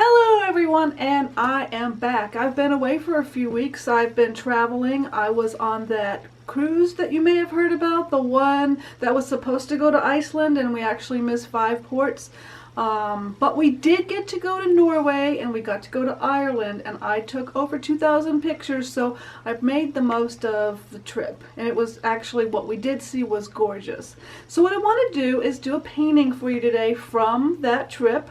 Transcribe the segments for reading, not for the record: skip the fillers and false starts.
Hello everyone, and I am back. I've been away for a few weeks. I've been traveling. I was on that cruise that you may have heard about, the one that was supposed to go to Iceland, and we actually missed 5 ports. But we did get to go to Norway, and we got to go to Ireland, and I took over 2,000 pictures, so I've made the most of the trip. And it was actually, what we did see was gorgeous. So what I want to do is do a painting for you today from that trip.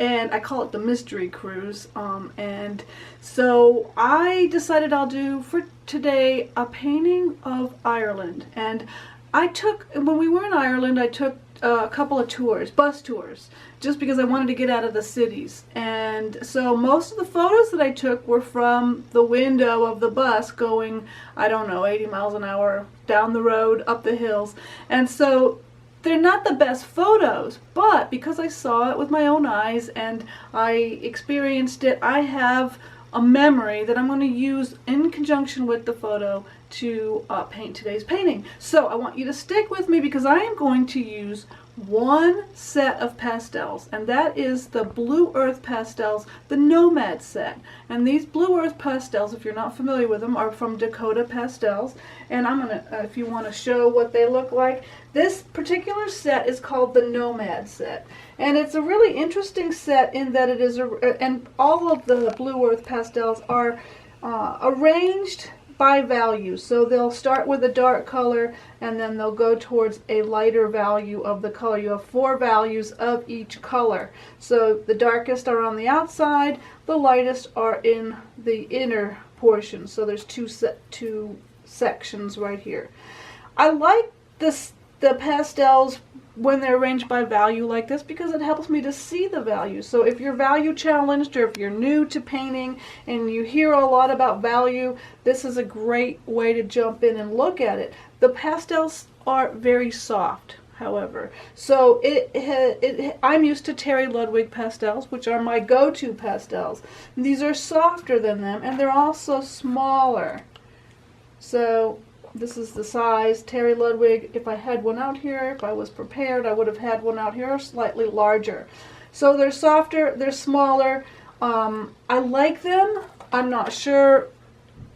And I call it the mystery cruise, and so I decided I'll do for today a painting of Ireland. And when we were in Ireland, I took a couple of tours, bus tours, just because I wanted to get out of the cities. And so most of the photos that I took were from the window of the bus going, I don't know, 80 miles an hour down the road, up the hills. And so they're not the best photos, but because I saw it with my own eyes and I experienced it, I have a memory that I'm going to use in conjunction with the photo to paint today's painting. So I want you to stick with me because I am going to use one set of pastels, and that is the Blue Earth Pastels, the Nomad set. And these Blue Earth Pastels, if you're not familiar with them, are from Dakota Pastels. And I'm gonna, if you want to show what they look like, this particular set is called the Nomad set. And it's a really interesting set in that it is, and all of the Blue Earth Pastels are arranged by value. So they'll start with a dark color and then they'll go towards a lighter value of the color. You have 4 values of each color. So the darkest are on the outside, the lightest are in the inner portion. So there's two sections right here. I like the pastels when they're arranged by value like this because it helps me to see the value. So if you're value challenged or if you're new to painting and you hear a lot about value, this is a great way to jump in and look at it. The pastels are very soft, however. So I'm used to Terry Ludwig pastels, which are my go-to pastels. These are softer than them, and they're also smaller. So this is the size. Terry Ludwig, if I had one out here, if I was prepared, I would have had one out here slightly larger. So they're softer, they're smaller. I like them. I'm not sure.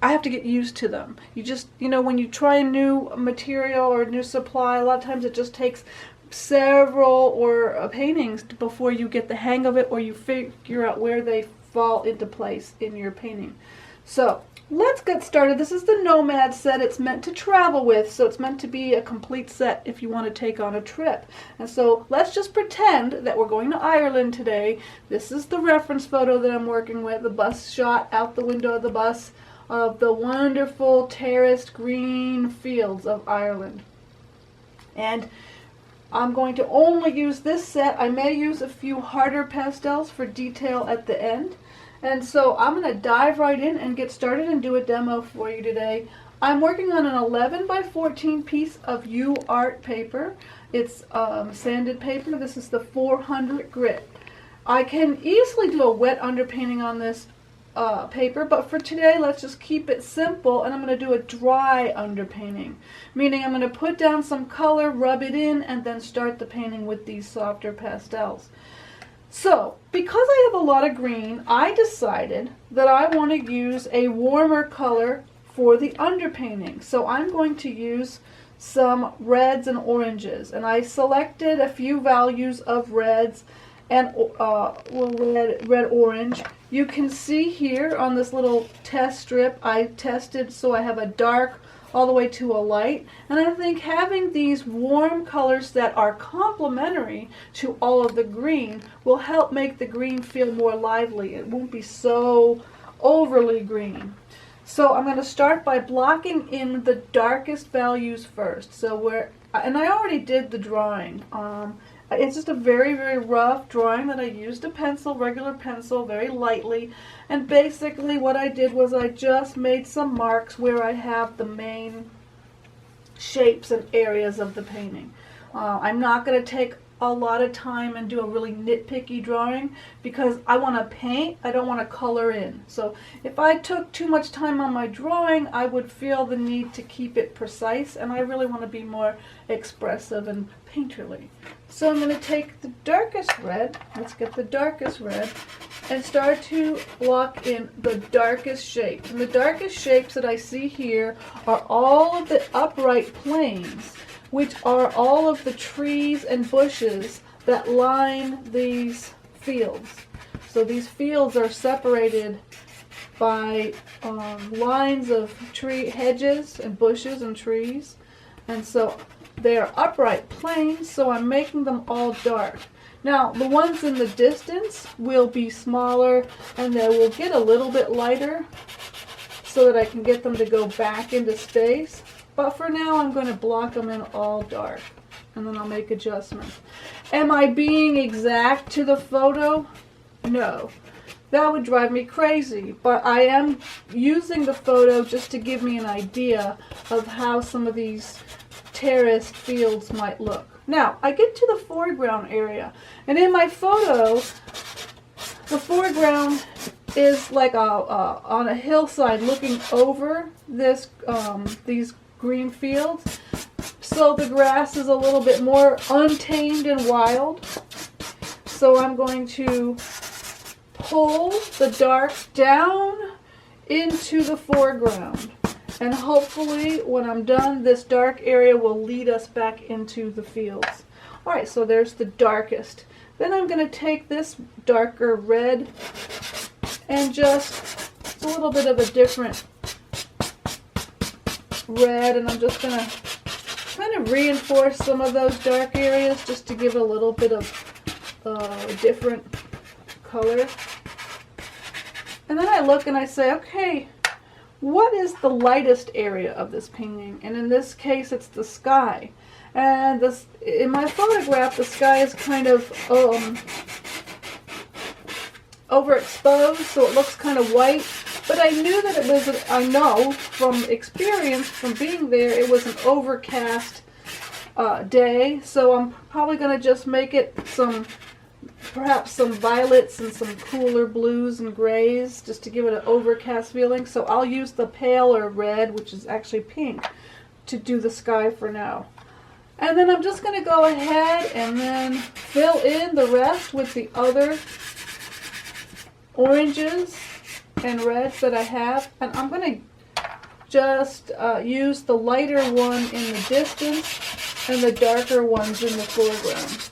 I have to get used to them. You know, when you try a new material or a new supply, a lot of times it just takes several paintings before you get the hang of it or you figure out where they fall into place in your painting. So let's get started. This is the Nomad set. It's meant to travel with, so it's meant to be a complete set if you want to take on a trip. And so let's just pretend that we're going to Ireland today. This is the reference photo that I'm working with, the bus shot out the window of the bus of the wonderful terraced green fields of Ireland. And I'm going to only use this set. I may use a few harder pastels for detail at the end. And so I'm going to dive right in and get started and do a demo for you today. I'm working on an 11 by 14 piece of Uart paper. It's sanded paper. This is the 400 grit. I can easily do a wet underpainting on this paper, but for today let's just keep it simple, and I'm going to do a dry underpainting, meaning I'm going to put down some color, rub it in, and then start the painting with these softer pastels. So, because I have a lot of green, I decided that I want to use a warmer color for the underpainting. So I'm going to use some reds and oranges, and I selected a few values of reds and red orange. You can see here on this little test strip I tested, so I have a dark all the way to a light, and I think having these warm colors that are complementary to all of the green will help make the green feel more lively. It won't be so overly green. So I'm going to start by blocking in the darkest values first. So and I already did the drawing. It's just a very, very rough drawing that I used a pencil, regular pencil, very lightly. And basically what I did was I just made some marks where I have the main shapes and areas of the painting. I'm not going to take a lot of time and do a really nitpicky drawing because I want to paint, I don't want to color in. So if I took too much time on my drawing, I would feel the need to keep it precise, and I really want to be more expressive and painterly. So I'm going to take the darkest red, let's get the darkest red, and start to block in the darkest shapes. And the darkest shapes that I see here are all of the upright planes, which are all of the trees and bushes that line these fields. So these fields are separated by lines of tree hedges and bushes and trees, and so they are upright planes, so I'm making them all dark. Now the ones in the distance will be smaller and they will get a little bit lighter so that I can get them to go back into space, but for now I'm going to block them in all dark and then I'll make adjustments. Am I being exact to the photo? No. That would drive me crazy, but I am using the photo just to give me an idea of how some of these terraced fields might look. Now, I get to the foreground area, and in my photo, the foreground is like on a hillside looking over this these green fields, so the grass is a little bit more untamed and wild. So I'm going to pull the dark down into the foreground, and hopefully when I'm done, this dark area will lead us back into the fields. Alright, so there's the darkest. Then I'm going to take this darker red and just, it's a little bit of a different red, and I'm just going to kind of reinforce some of those dark areas just to give a little bit of different color. And then I look and I say, okay, what is the lightest area of this painting? And in this case, it's the sky. And this, in my photograph, the sky is kind of overexposed, so it looks kind of white. But I knew that it was, I know from experience, from being there, it was an overcast day. So I'm probably going to just make it perhaps some violets and some cooler blues and grays just to give it an overcast feeling. So I'll use the paler red, which is actually pink, to do the sky for now. And then I'm just going to go ahead and then fill in the rest with the other oranges and reds that I have. And I'm going to just use the lighter one in the distance and the darker ones in the foreground.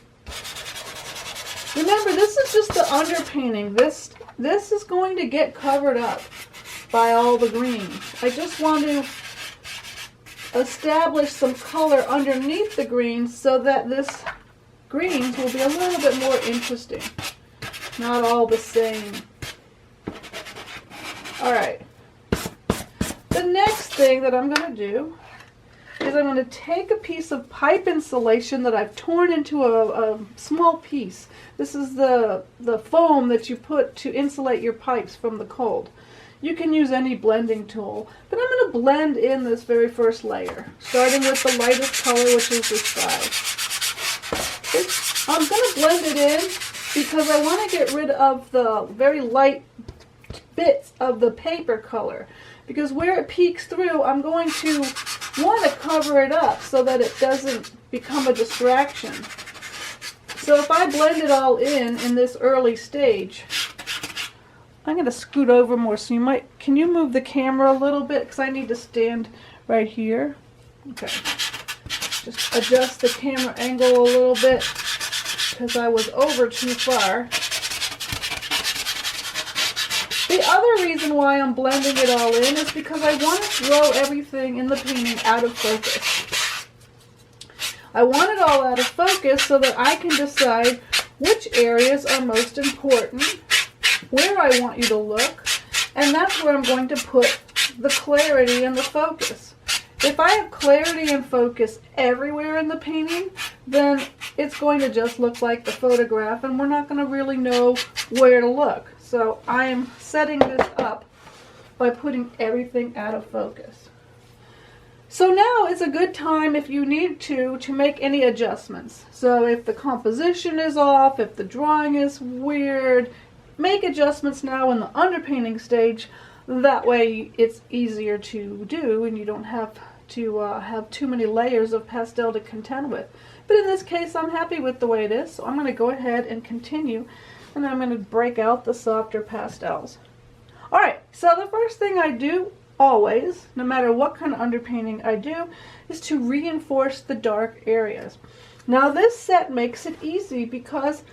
Remember, this is just the underpainting. This is going to get covered up by all the greens. I just want to establish some color underneath the greens so that this greens will be a little bit more interesting. Not all the same. Alright. The next thing that I'm going to do is I'm going to take a piece of pipe insulation that I've torn into a small piece. This is the foam that you put to insulate your pipes from the cold. You can use any blending tool, but I'm going to blend in this very first layer, starting with the lightest color, which is the sky. I'm going to blend it in because I want to get rid of the very light bits of the paper color, because where it peeks through, I'm going to want to cover it up so that it doesn't become a distraction. So if I blend it all in this early stage, I'm going to scoot over more, so can you move the camera a little bit, because I need to stand right here. Okay, just adjust the camera angle a little bit because I was over too far. The other reason why I'm blending it all in is because I want to throw everything in the painting out of focus. I want it all out of focus so that I can decide which areas are most important, where I want you to look, and that's where I'm going to put the clarity and the focus. If I have clarity and focus everywhere in the painting, then it's going to just look like the photograph and we're not going to really know where to look. So I am setting this up by putting everything out of focus. So now is a good time, if you need to make any adjustments. So if the composition is off, if the drawing is weird, make adjustments now in the underpainting stage. That way it's easier to do and you don't have to have too many layers of pastel to contend with. But in this case, I'm happy with the way it is, so I'm going to go ahead and continue, and then I'm going to break out the softer pastels. Alright, so the first thing I do always, no matter what kind of underpainting I do, is to reinforce the dark areas. Now this set makes it easy because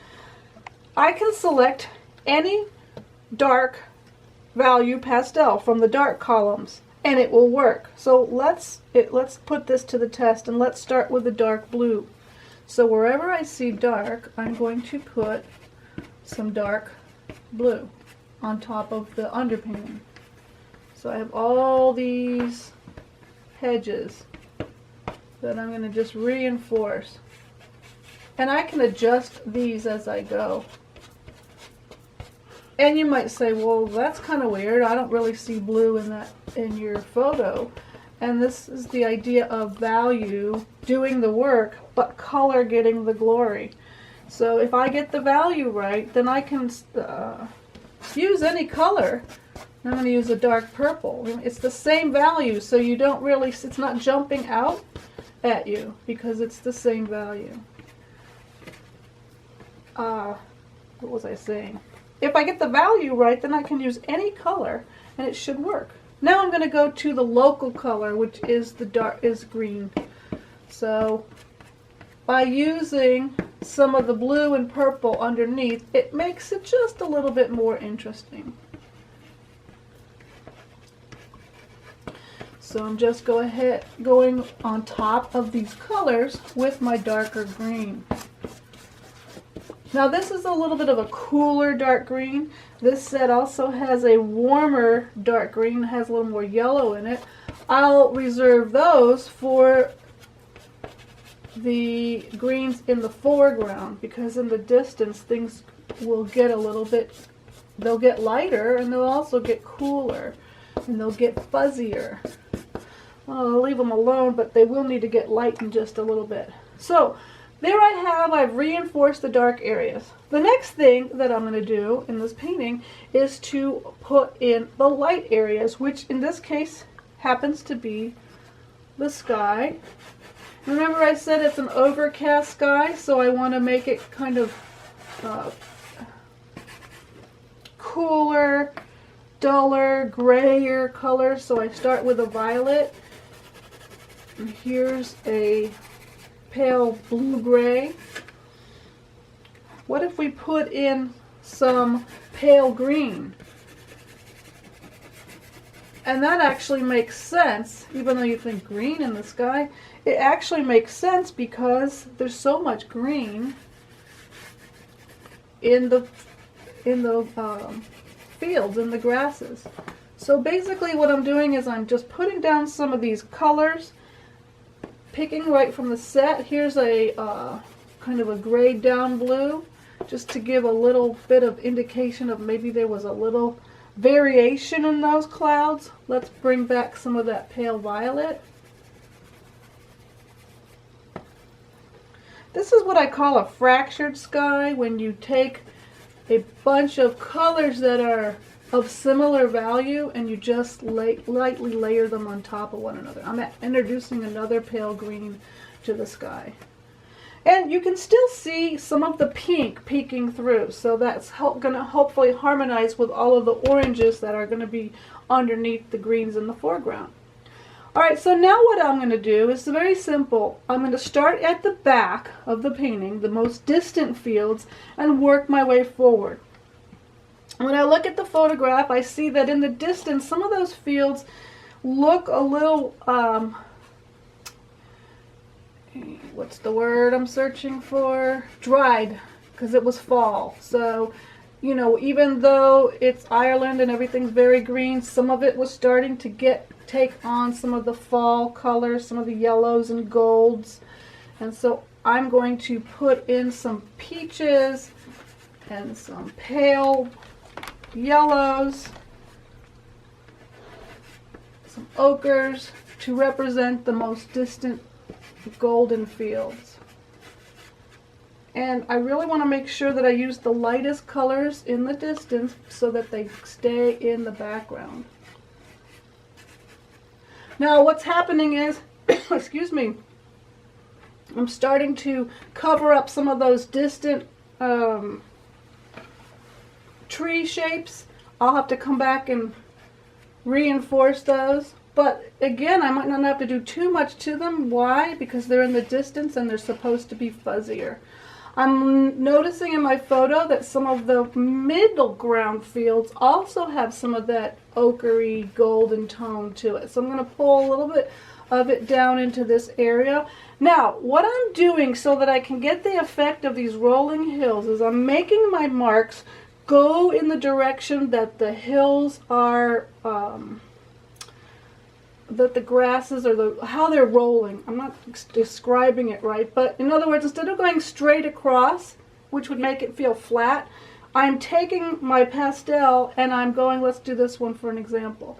I can select any dark value pastel from the dark columns and it will work. So let's put this to the test, and let's start with the dark blue. So wherever I see dark, I'm going to put some dark blue on top of the underpainting. So I have all these hedges that I'm going to just reinforce. And I can adjust these as I go. And you might say, well, that's kind of weird. I don't really see blue in your photo. And this is the idea of value doing the work, but color getting the glory. So if I get the value right, then I can use any color. I'm going to use a dark purple. It's the same value, so you don't really, it's not jumping out at you because it's the same value. What was I saying? If I get the value right, then I can use any color and it should work. Now I'm going to go to the local color, which is green. So by using some of the blue and purple underneath, it makes it just a little bit more interesting. So I'm just going on top of these colors with my darker green. Now this is a little bit of a cooler dark green. This set also has a warmer dark green, has a little more yellow in it. I'll reserve those for the greens in the foreground, because in the distance things will get a little bit, they'll get lighter and they'll also get cooler and they'll get fuzzier. Well, I'll leave them alone, but they will need to get lightened just a little bit. So there I've reinforced the dark areas. The next thing that I'm going to do in this painting is to put in the light areas, which in this case happens to be the sky. Remember I said it's an overcast sky, so I want to make it kind of cooler, duller, grayer color. So I start with a violet. And here's a pale blue-gray. What if we put in some pale green? And that actually makes sense, even though you think green in the sky. It actually makes sense because there's so much green in the fields, in the grasses. So basically what I'm doing is I'm just putting down some of these colors, picking right from the set. Here's a kind of a grayed down blue, just to give a little bit of indication of maybe there was a little variation in those clouds. Let's bring back some of that pale violet. This is what I call a fractured sky, when you take a bunch of colors that are of similar value and you just lightly layer them on top of one another. I'm introducing another pale green to the sky. And you can still see some of the pink peeking through, so that's going to hopefully harmonize with all of the oranges that are going to be underneath the greens in the foreground. Alright, so now what I'm going to do is very simple. I'm going to start at the back of the painting, the most distant fields, and work my way forward. When I look at the photograph, I see that in the distance some of those fields look a little, what's the word I'm searching for? Dried, because it was fall. So, you know, even though it's Ireland and everything's very green, some of it was starting to take on some of the fall colors, some of the yellows and golds. And so I'm going to put in some peaches and some pale yellows, some ochres to represent the most distant golden fields. And I really want to make sure that I use the lightest colors in the distance so that they stay in the background. Now what's happening is, excuse me, I'm starting to cover up some of those distant tree shapes. I'll have to come back and reinforce those. But again, I might not have to do too much to them. Why? Because they're in the distance and they're supposed to be fuzzier. I'm noticing in my photo that some of the middle ground fields also have some of that ochre golden tone to it. So I'm going to pull a little bit of it down into this area. Now, what I'm doing so that I can get the effect of these rolling hills is I'm making my marks go in the direction that the hills are, that the grasses or how they're rolling. I'm not describing it right, but in other words, instead of going straight across, which would make it feel flat, I'm taking my pastel and I'm going, let's do this one for an example.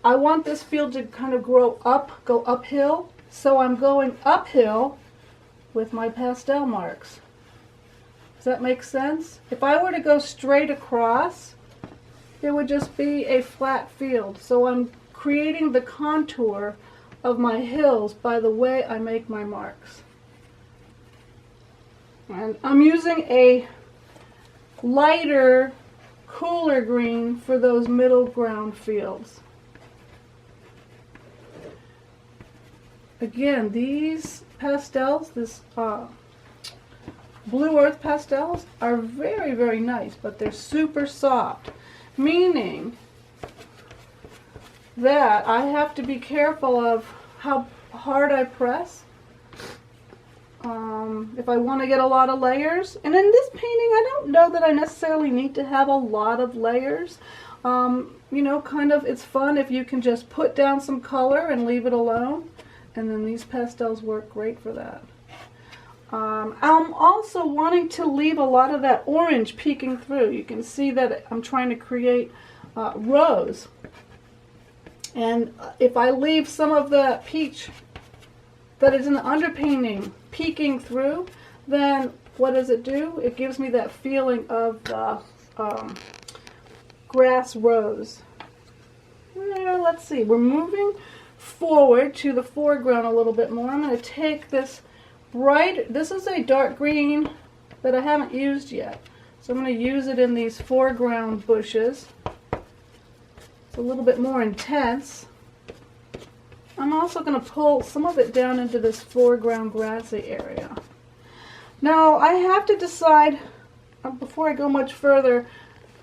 I want this field to kind of grow up, go uphill, so I'm going uphill with my pastel marks. Does that make sense? If I were to go straight across, it would just be a flat field. So I'm creating the contour of my hills by the way I make my marks. And I'm using a lighter, cooler green for those middle ground fields. Again, these pastels, this Blue Earth Pastels, are very, very nice, but they're super soft, meaning that I have to be careful of how hard I press if I want to get a lot of layers. And in this painting, I don't know that I necessarily need to have a lot of layers. You know, kind of, it's fun if you can just put down some color and leave it alone. And then these pastels work great for that. I'm also wanting to leave a lot of that orange peeking through. You can see that I'm trying to create rows. And if I leave some of the peach that is in the underpainting peeking through, then what does it do? It gives me that feeling of the grass rose. Let's see, we're moving forward to the foreground a little bit more. I'm going to take this this is a dark green that I haven't used yet. So I'm going to use it in these foreground bushes. It's a little bit more intense. I'm also going to pull some of it down into this foreground grassy area. Now I have to decide before I go much further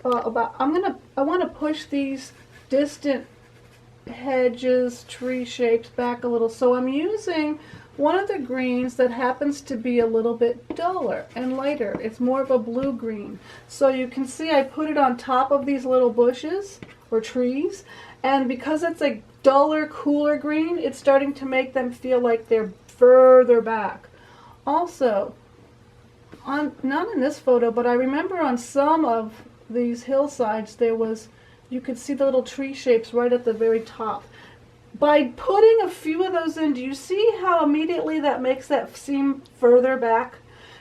about I want to push these distant hedges, tree shapes back a little. So I'm using one of the greens that happens to be a little bit duller and lighter. It's more of a blue green. So you can see I put it on top of these little bushes or trees, and because it's a duller, cooler green, it's starting to make them feel like they're further back. Also, not in this photo, but I remember on some of these hillsides you could see the little tree shapes right at the very top. By putting a few of those in, do you see how immediately that makes that seem further back?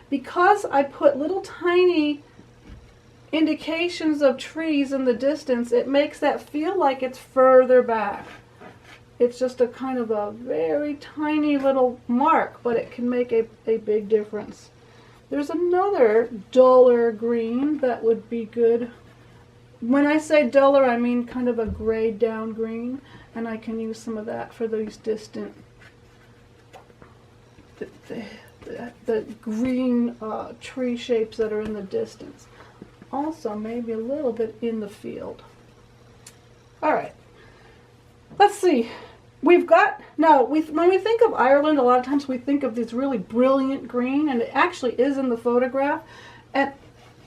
Because I put little tiny indications of trees in the distance, it makes that feel like it's further back. It's just a kind of a very tiny little mark, but it can make a big difference. There's another duller green that would be good. When I say duller, I mean kind of a grayed down green, and I can use some of that for these distant, the green tree shapes that are in the distance. Also, maybe a little bit in the field. All right, let's see. We've got, now, when we think of Ireland, a lot of times we think of this really brilliant green, and it actually is in the photograph. And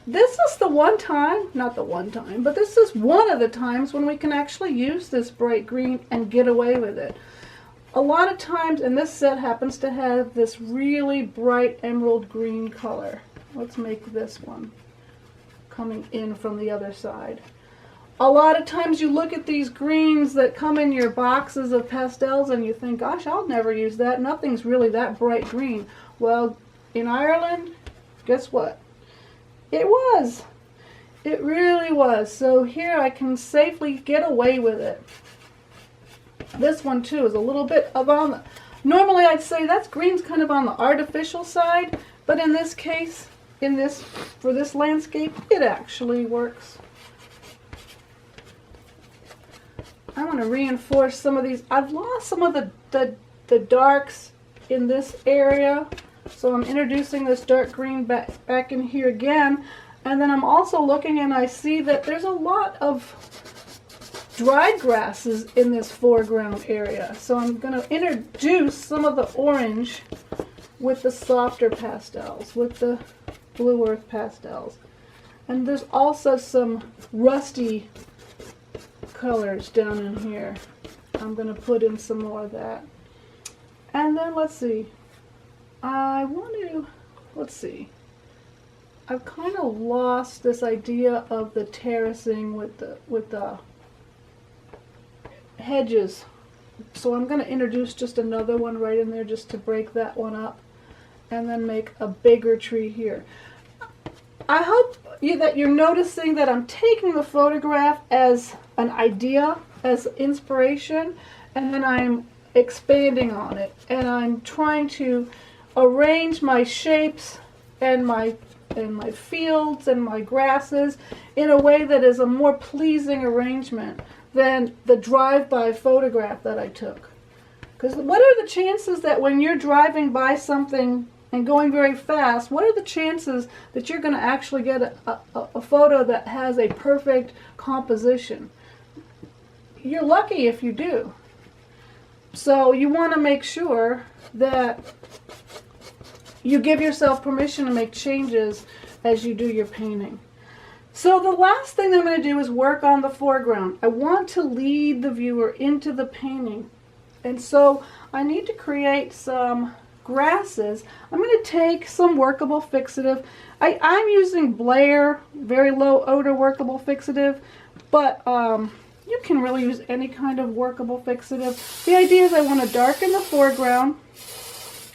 this is the one time, not the one time, but this is one of the times when we can actually use this bright green and get away with it. A lot of times, and this set happens to have this really bright emerald green color. Let's make this one coming in from the other side. A lot of times you look at these greens that come in your boxes of pastels and you think, gosh, I'll never use that. Nothing's really that bright green. Well, in Ireland, guess what? It was. It really was. So here I can safely get away with it. This one too is a little bit Normally I'd say that's green's kind of on the artificial side, but in this case, for this landscape, it actually works. I want to reinforce some of these. I've lost some of the darks in this area, so I'm introducing this dark green back in here again. And then I'm also looking and I see that there's a lot of dried grasses in this foreground area. So I'm going to introduce some of the orange with the softer pastels, with the Blue Earth Pastels. And there's also some rusty colors down in here. I'm going to put in some more of that. And then let's see. Let's see. I've kind of lost this idea of the terracing with the hedges. So I'm going to introduce just another one right in there just to break that one up. And then make a bigger tree here. I hope that you're noticing that I'm taking the photograph as an idea, as inspiration, and then I'm expanding on it. And I'm trying to arrange my shapes and my fields and my grasses in a way that is a more pleasing arrangement than the drive-by photograph that I took. Because what are the chances that when you're driving by something and going very fast, what are the chances that you're going to actually get a photo that has a perfect composition? You're lucky if you do. So you want to make sure that you give yourself permission to make changes as you do your painting. So the last thing I'm going to do is work on the foreground. I want to lead the viewer into the painting. And so I need to create some grasses. I'm going to take some Workable Fixative. I'm using Blair, very low odor Workable Fixative, but you can really use any kind of Workable Fixative. The idea is I want to darken the foreground,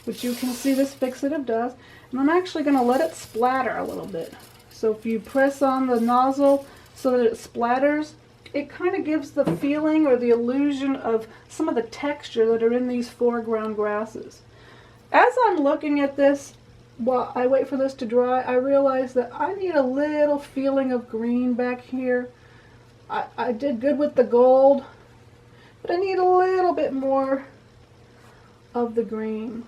which you can see this Fixative does, and I'm actually going to let it splatter a little bit. So if you press on the nozzle so that it splatters, it kind of gives the feeling or the illusion of some of the texture that are in these foreground grasses. As I'm looking at this, while I wait for this to dry, I realize that I need a little feeling of green back here. I did good with the gold, but I need a little bit more of the green.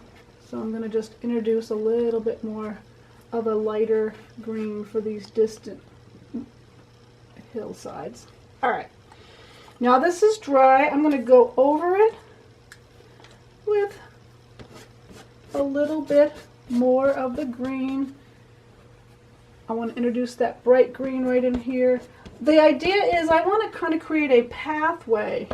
So I'm going to just introduce a little bit more of a lighter green for these distant hillsides. Alright, now this is dry. I'm going to go over it with a little bit more of the green. I want to introduce that bright green right in here. The idea is I want to kind of create a pathway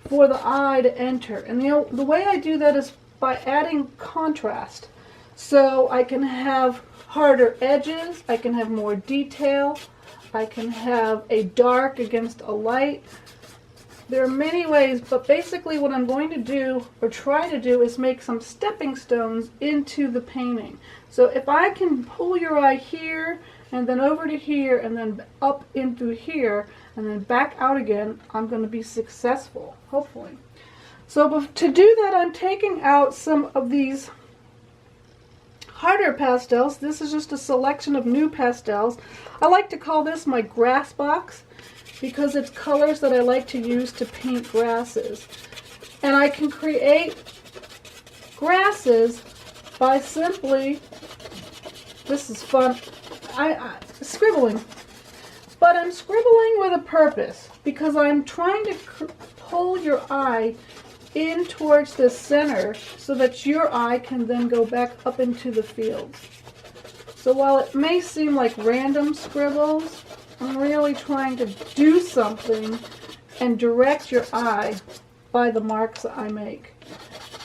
for the eye to enter. And the way I do that is by adding contrast. So I can have harder edges, I can have more detail, I can have a dark against a light. There are many ways, but basically what I'm going to do, or try to do, is make some stepping stones into the painting. So if I can pull your eye here, and then over to here, and then up into here, and then back out again, I'm going to be successful, hopefully. So to do that, I'm taking out some of these harder pastels. This is just a selection of Nupastels. I like to call this my grass box, because it's colors that I like to use to paint grasses. And I can create grasses by simply, this is fun, scribbling. But I'm scribbling with a purpose, because I'm trying to pull your eye in towards the center so that your eye can then go back up into the field. So while it may seem like random scribbles, I'm really trying to do something and direct your eye by the marks that I make.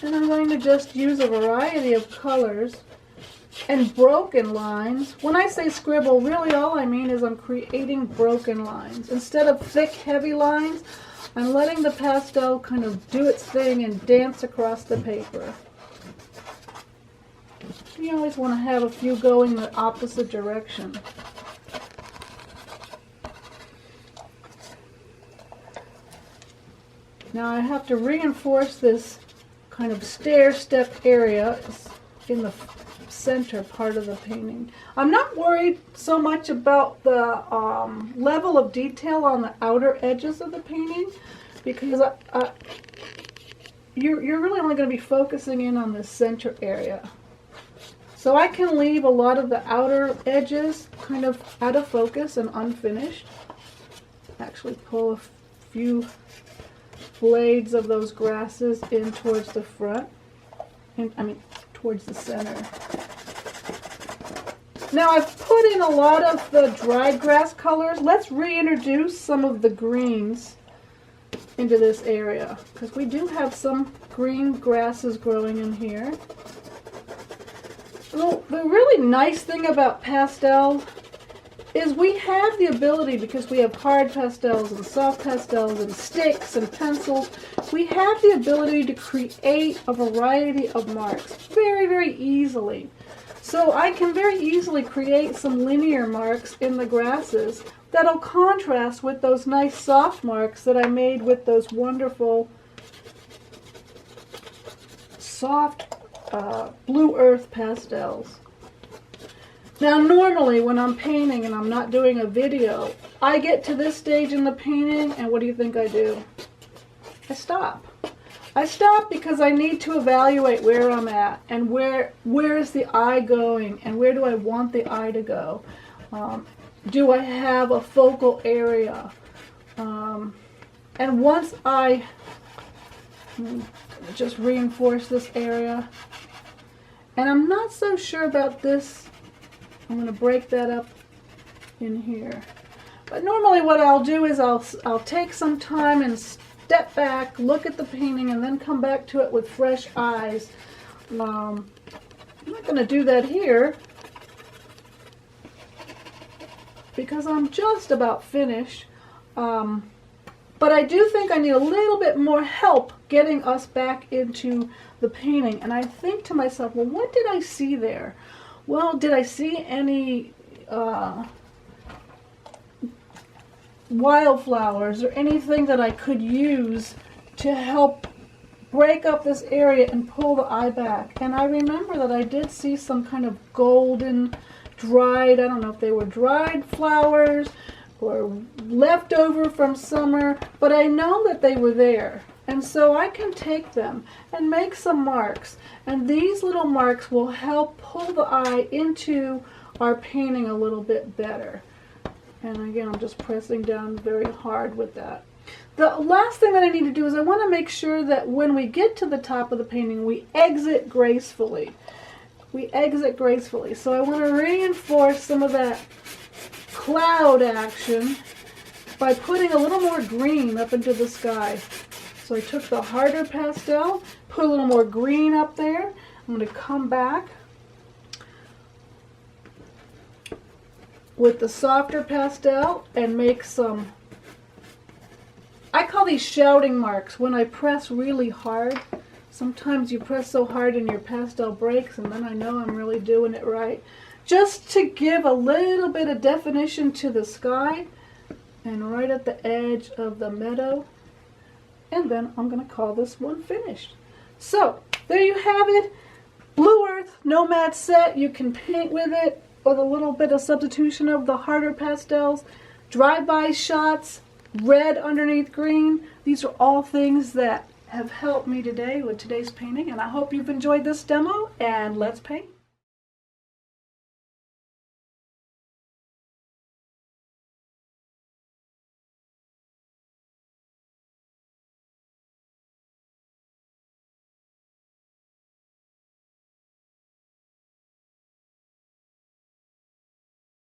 And I'm going to just use a variety of colors and broken lines. When I say scribble, really all I mean is I'm creating broken lines. Instead of thick, heavy lines, I'm letting the pastel kind of do its thing and dance across the paper. You always want to have a few going the opposite direction. Now I have to reinforce this kind of stair step area in the center part of the painting. I'm not worried so much about the level of detail on the outer edges of the painting, because you're really only going to be focusing in on the center area. So I can leave a lot of the outer edges kind of out of focus and unfinished. Actually pull a few blades of those grasses in towards the front, towards the center. Now I've put in a lot of the dried grass colors. Let's reintroduce some of the greens into this area, because we do have some green grasses growing in here. Well, the really nice thing about pastels is we have the ability, because we have hard pastels and soft pastels and sticks and pencils, we have the ability to create a variety of marks very, very easily. So I can very easily create some linear marks in the grasses that'll contrast with those nice soft marks that I made with those wonderful soft Blue Earth Pastels. Now normally when I'm painting and I'm not doing a video, I get to this stage in the painting and what do you think I do? I stop. I stop because I need to evaluate where I'm at and where is the eye going and where do I want the eye to go. Do I have a focal area? And once I just reinforce this area, and I'm not so sure about this, I'm going to break that up in here. But normally what I'll do is I'll take some time and step back, look at the painting, and then come back to it with fresh eyes. I'm not going to do that here because I'm just about finished. But I do think I need a little bit more help getting us back into the painting. And I think to myself, well, what did I see there? Well, did I see any wildflowers or anything that I could use to help break up this area and pull the eye back? And I remember that I did see some kind of golden dried, I don't know if they were dried flowers or left over from summer, but I know that they were there. And so I can take them and make some marks. And these little marks will help pull the eye into our painting a little bit better. And again, I'm just pressing down very hard with that. The last thing that I need to do is I want to make sure that when we get to the top of the painting, we exit gracefully. We exit gracefully. So I want to reinforce some of that cloud action by putting a little more green up into the sky. So I took the harder pastel, put a little more green up there. I'm going to come back with the softer pastel and make some, I call these shouting marks. When I press really hard, sometimes you press so hard and your pastel breaks, and then I know I'm really doing it right. Just to give a little bit of definition to the sky and right at the edge of the meadow. And then I'm going to call this one finished. So there you have it. Blue Earth Nomad set. You can paint with it with a little bit of substitution of the harder pastels. Drive-by shots, red underneath green. These are all things that have helped me today with today's painting. And I hope you've enjoyed this demo. And let's paint.